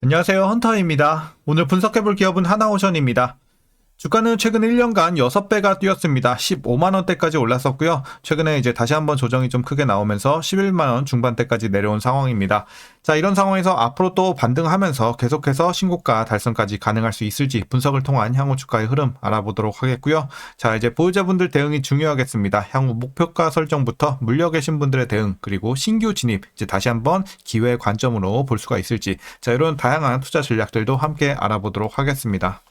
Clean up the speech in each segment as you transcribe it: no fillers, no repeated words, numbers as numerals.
안녕하세요. 헌터입니다. 오늘 분석해볼 기업은 하나오션입니다. 주가는 최근 1년간 6배가 뛰었습니다. 15만원대까지 올랐었고요. 최근에 이제 다시 한번 조정이 좀 크게 나오면서 11만원 중반대까지 내려온 상황입니다. 자, 이런 상황에서 앞으로 또 반등하면서 계속해서 신고가 달성까지 가능할 수 있을지 분석을 통한 향후 주가의 흐름 알아보도록 하겠고요. 자, 이제 보유자분들 대응이 중요하겠습니다. 향후 목표가 설정부터 물려 계신 분들의 대응, 그리고 신규 진입, 이제 다시 한번 기회 관점으로 볼 수가 있을지, 자, 이런 다양한 투자 전략들도 함께 알아보도록 하겠습니다.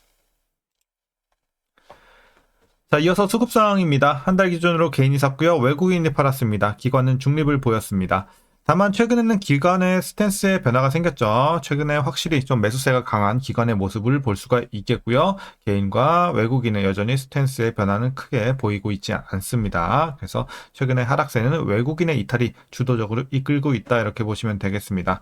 자, 이어서 수급 상황입니다. 한 달 기준으로 개인이 샀고요. 외국인이 팔았습니다. 기관은 중립을 보였습니다. 다만 최근에는 기관의 스탠스에 변화가 생겼죠. 최근에 확실히 좀 매수세가 강한 기관의 모습을 볼 수가 있겠고요. 개인과 외국인의 여전히 스탠스의 변화는 크게 보이고 있지 않습니다. 그래서 최근에 하락세는 외국인의 이탈이 주도적으로 이끌고 있다, 이렇게 보시면 되겠습니다.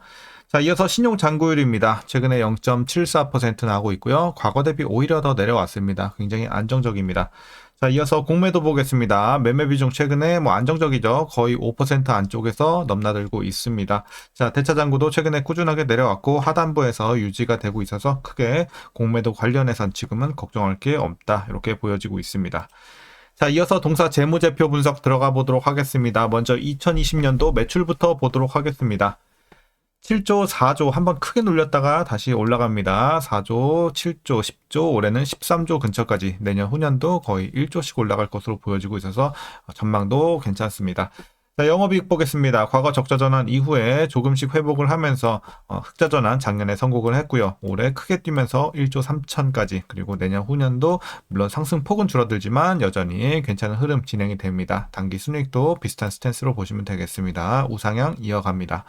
자, 이어서 신용 잔고율입니다. 최근에 0.74% 나오고 있고요. 과거 대비 오히려 더 내려왔습니다. 굉장히 안정적입니다. 자, 이어서 공매도 보겠습니다. 매매 비중 최근에 안정적이죠. 거의 5% 안쪽에서 넘나들고 있습니다. 자, 대차 잔고도 최근에 꾸준하게 내려왔고 하단부에서 유지가 되고 있어서 크게 공매도 관련해선 지금은 걱정할 게 없다, 이렇게 보여지고 있습니다. 자, 이어서 동사 재무제표 분석 들어가 보도록 하겠습니다. 먼저 2020년도 매출부터 보도록 하겠습니다. 7조, 4조 한번 크게 눌렸다가 다시 올라갑니다. 4조, 7조, 10조, 올해는 13조 근처까지, 내년 후년도 거의 1조씩 올라갈 것으로 보여지고 있어서 전망도 괜찮습니다. 자, 영업이익 보겠습니다. 과거 적자 전환 이후에 조금씩 회복을 하면서 흑자 전환 작년에 성공을 했고요. 올해 크게 뛰면서 1조 3천까지, 그리고 내년 후년도 물론 상승폭은 줄어들지만 여전히 괜찮은 흐름 진행이 됩니다. 단기 순이익도 비슷한 스탠스로 보시면 되겠습니다. 우상향 이어갑니다.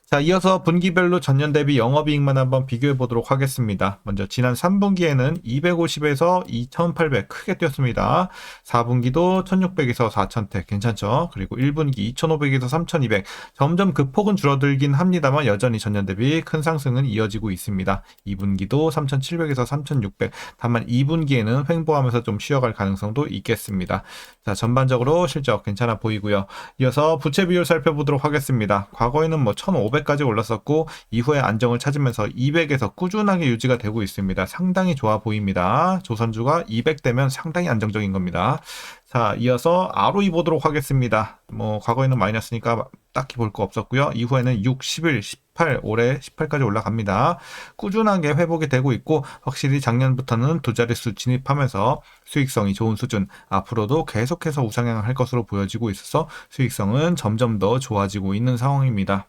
자, 이어서 분기별로 전년 대비 영업이익만 한번 비교해 보도록 하겠습니다. 먼저 지난 3분기에는 250에서 2800 크게 뛰었습니다. 4분기도 1600에서 4000대 괜찮죠? 그리고 1분기 2500에서 3200 점점 그 폭은 줄어들긴 합니다만 여전히 전년 대비 큰 상승은 이어지고 있습니다. 2분기도 3700에서 3600, 다만 2분기에는 횡보하면서 좀 쉬어갈 가능성도 있겠습니다. 자, 전반적으로 실적 괜찮아 보이고요. 이어서 부채 비율 살펴보도록 하겠습니다. 과거에는 1500까지 올랐었고 이후에 안정을 찾으면서 200에서 꾸준하게 유지가 되고 있습니다. 상당히 좋아 보입니다. 조선주가 200대면 상당히 안정적인 겁니다. 자, 이어서 ROE 보도록 하겠습니다. 과거에는 마이너스니까 딱히 볼 거 없었고요. 이후에는 6, 11, 18, 올해 18까지 올라갑니다. 꾸준하게 회복이 되고 있고 확실히 작년부터는 두 자릿수 진입하면서 수익성이 좋은 수준, 앞으로도 계속해서 우상향을 할 것으로 보여지고 있어서 수익성은 점점 더 좋아지고 있는 상황입니다.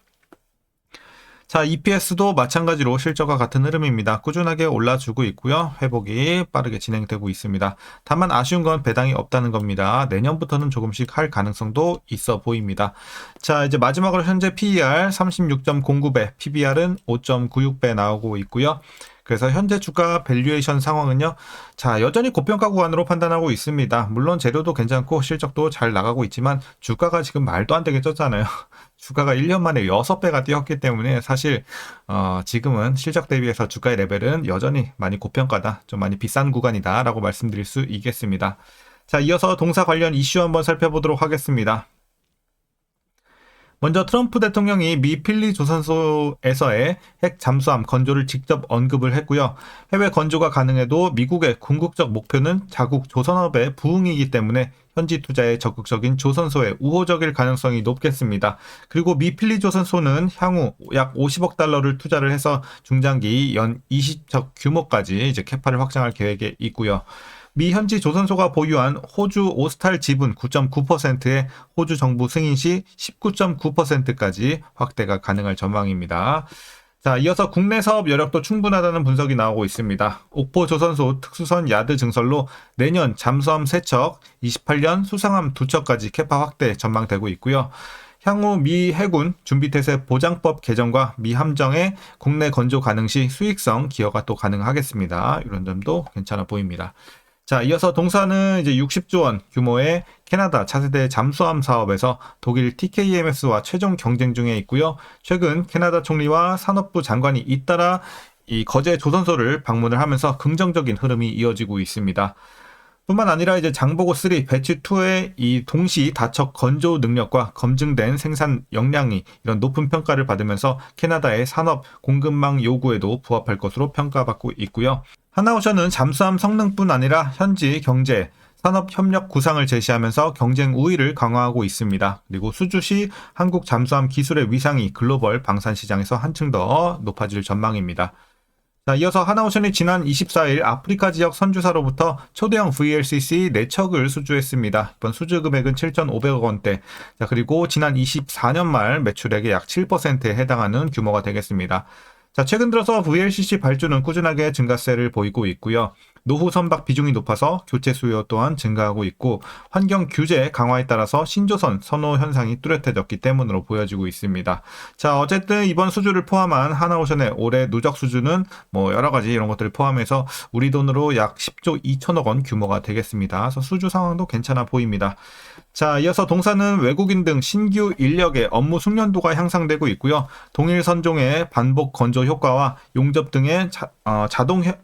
자, EPS도 마찬가지로 실적과 같은 흐름입니다. 꾸준하게 올라주고 있고요. 회복이 빠르게 진행되고 있습니다. 다만 아쉬운 건 배당이 없다는 겁니다. 내년부터는 조금씩 할 가능성도 있어 보입니다. 자, 이제 마지막으로 현재 PER 36.09배, PBR은 5.96배 나오고 있고요. 그래서 현재 주가 밸류에이션 상황은요, 자, 여전히 고평가 구간으로 판단하고 있습니다. 물론 재료도 괜찮고 실적도 잘 나가고 있지만 주가가 지금 말도 안 되게 쪘잖아요. 주가가 1년 만에 6배가 뛰었기 때문에 사실 지금은 실적 대비해서 주가의 레벨은 여전히 많이 고평가다, 좀 많이 비싼 구간이다 라고 말씀드릴 수 있겠습니다. 자, 이어서 동사 관련 이슈 한번 살펴보도록 하겠습니다. 먼저 트럼프 대통령이 미 필리 조선소에서의 핵 잠수함 건조를 직접 언급을 했고요. 해외 건조가 가능해도 미국의 궁극적 목표는 자국 조선업의 부흥이기 때문에 현지 투자에 적극적인 조선소에 우호적일 가능성이 높겠습니다. 그리고 미 필리 조선소는 향후 약 50억 달러를 투자를 해서 중장기 연 20척 규모까지 이제 캐파를 확장할 계획에 있고요. 미 현지 조선소가 보유한 호주 오스탈 지분 9.9%에 호주 정부 승인 시 19.9%까지 확대가 가능할 전망입니다. 자, 이어서 국내 사업 여력도 충분하다는 분석이 나오고 있습니다. 옥포 조선소 특수선 야드 증설로 내년 잠수함 3척, 28년 수상함 2척까지 캐파 확대 전망되고 있고요. 향후 미 해군 준비태세 보장법 개정과 미 함정의 국내 건조 가능 시 수익성 기여가 또 가능하겠습니다. 이런 점도 괜찮아 보입니다. 자, 이어서 동사는 이제 60조 원 규모의 캐나다 차세대 잠수함 사업에서 독일 TKMS와 최종 경쟁 중에 있고요. 최근 캐나다 총리와 산업부 장관이 잇따라 이 거제 조선소를 방문을 하면서 긍정적인 흐름이 이어지고 있습니다. 뿐만 아니라 이제 장보고 3 배치 2의 이 동시 다척 건조 능력과 검증된 생산 역량이 이런 높은 평가를 받으면서 캐나다의 산업 공급망 요구에도 부합할 것으로 평가받고 있고요. 하나오션은 잠수함 성능뿐 아니라 현지 경제, 산업 협력 구상을 제시하면서 경쟁 우위를 강화하고 있습니다. 그리고 수주시 한국 잠수함 기술의 위상이 글로벌 방산 시장에서 한층 더 높아질 전망입니다. 자, 이어서 하나오션이 지난 24일 아프리카 지역 선주사로부터 초대형 VLCC 4척을 수주했습니다. 이번 수주 금액은 7,500억 원대. 자, 그리고 지난 24년 말 매출액의 약 7%에 해당하는 규모가 되겠습니다. 자, 최근 들어서 VLCC 발주는 꾸준하게 증가세를 보이고 있고요. 노후 선박 비중이 높아서 교체 수요 또한 증가하고 있고 환경 규제 강화에 따라서 신조선 선호 현상이 뚜렷해졌기 때문으로 보여지고 있습니다. 자, 어쨌든 이번 수주를 포함한 하나오션의 올해 누적 수주는 뭐 여러 가지 이런 것들을 포함해서 우리 돈으로 약 10조 2천억 원 규모가 되겠습니다. 그래서 수주 상황도 괜찮아 보입니다. 자, 이어서 동사는 외국인 등 신규 인력의 업무 숙련도가 향상되고 있고요. 동일 선종의 반복 건조 효과와 용접 등의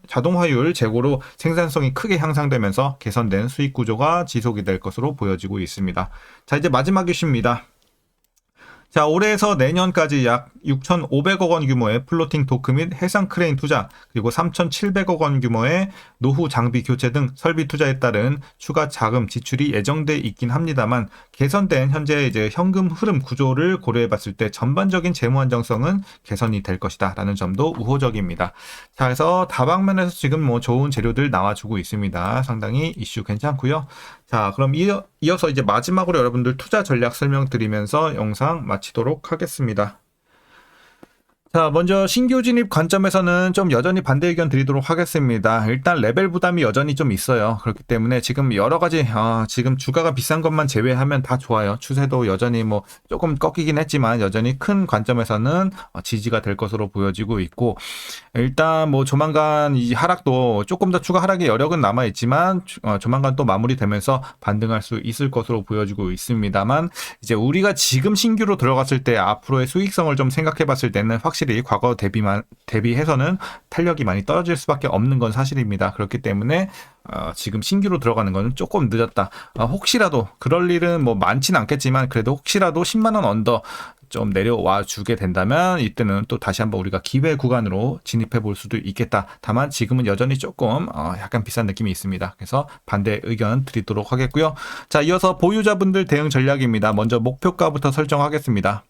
자동화율 제고로 생산성이 크게 향상되면서 개선된 수익 구조가 지속이 될 것으로 보여지고 있습니다. 자, 이제 마지막 이슈입니다. 자, 올해에서 내년까지 약 6,500억 원 규모의 플로팅 도크 및 해상 크레인 투자, 그리고 3,700억 원 규모의 노후 장비 교체 등 설비 투자에 따른 추가 자금 지출이 예정돼 있긴 합니다만 개선된 현재 이제 현금 흐름 구조를 고려해 봤을 때 전반적인 재무 안정성은 개선이 될 것이다라는 점도 우호적입니다. 자, 그래서 다방면에서 지금 뭐 좋은 재료들 나와주고 있습니다. 상당히 이슈 괜찮고요. 자, 그럼 이어서 이제 마지막으로 여러분들 투자 전략 설명드리면서 영상 마치도록 하겠습니다. 자, 먼저 신규 진입 관점에서는 좀 여전히 반대 의견 드리도록 하겠습니다. 일단 레벨 부담이 여전히 좀 있어요. 그렇기 때문에 지금 여러 가지 지금 주가가 비싼 것만 제외하면 다 좋아요. 추세도 여전히 뭐 조금 꺾이긴 했지만 여전히 큰 관점에서는 지지가 될 것으로 보여지고 있고, 일단 뭐 조만간 이 하락도 조금 더 추가 하락의 여력은 남아 있지만 조만간 또 마무리되면서 반등할 수 있을 것으로 보여지고 있습니다만, 이제 우리가 지금 신규로 들어갔을 때 앞으로의 수익성을 좀 생각해 봤을 때는 확실히 과거 대비해서는 탄력이 많이 떨어질 수밖에 없는 건 사실입니다. 그렇기 때문에 지금 신규로 들어가는 거는 조금 늦었다. 혹시라도 그럴 일은 뭐 많지는 않겠지만 그래도 혹시라도 10만 원 언더 좀 내려와 주게 된다면 이때는 또 다시 한번 우리가 기회 구간으로 진입해 볼 수도 있겠다. 다만 지금은 여전히 조금 약간 비싼 느낌이 있습니다. 그래서 반대 의견 드리도록 하겠고요. 자, 이어서 보유자분들 대응 전략입니다. 먼저 목표가부터 설정하겠습니다.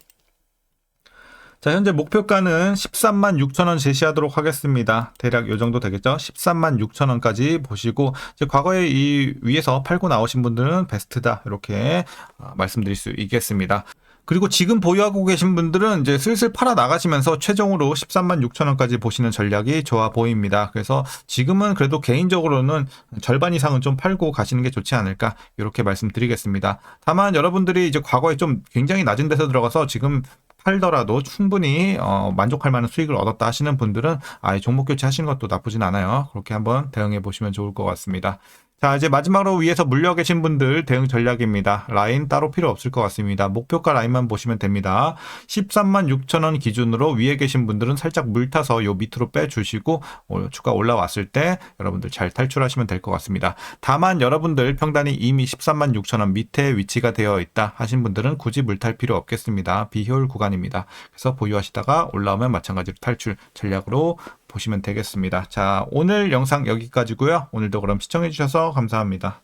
자, 현재 목표가는 13만 6천 원 제시하도록 하겠습니다. 대략 요 정도 되겠죠? 13만 6천 원까지 보시고, 이제 과거에 이 위에서 팔고 나오신 분들은 베스트다. 이렇게 말씀드릴 수 있겠습니다. 그리고 지금 보유하고 계신 분들은 이제 슬슬 팔아 나가시면서 최종으로 13만 6천 원까지 보시는 전략이 좋아 보입니다. 그래서 지금은 그래도 개인적으로는 절반 이상은 좀 팔고 가시는 게 좋지 않을까, 이렇게 말씀드리겠습니다. 다만 여러분들이 이제 과거에 좀 굉장히 낮은 데서 들어가서 지금 팔더라도 충분히 만족할 만한 수익을 얻었다 하시는 분들은 아예 종목 교체하시는 것도 나쁘진 않아요. 그렇게 한번 대응해 보시면 좋을 것 같습니다. 자, 이제 마지막으로 위에서 물려 계신 분들 대응 전략입니다. 라인 따로 필요 없을 것 같습니다. 목표가 라인만 보시면 됩니다. 13만 6천 원 기준으로 위에 계신 분들은 살짝 물 타서 요 밑으로 빼주시고 추가 올라왔을 때 여러분들 잘 탈출하시면 될 것 같습니다. 다만 여러분들 평단이 이미 13만 6천 원 밑에 위치가 되어 있다 하신 분들은 굳이 물 탈 필요 없겠습니다. 비효율 구간입니다. 그래서 보유하시다가 올라오면 마찬가지로 탈출 전략으로 보시면 되겠습니다. 자, 오늘 영상 여기까지고요. 오늘도 그럼 시청해 주셔서 감사합니다.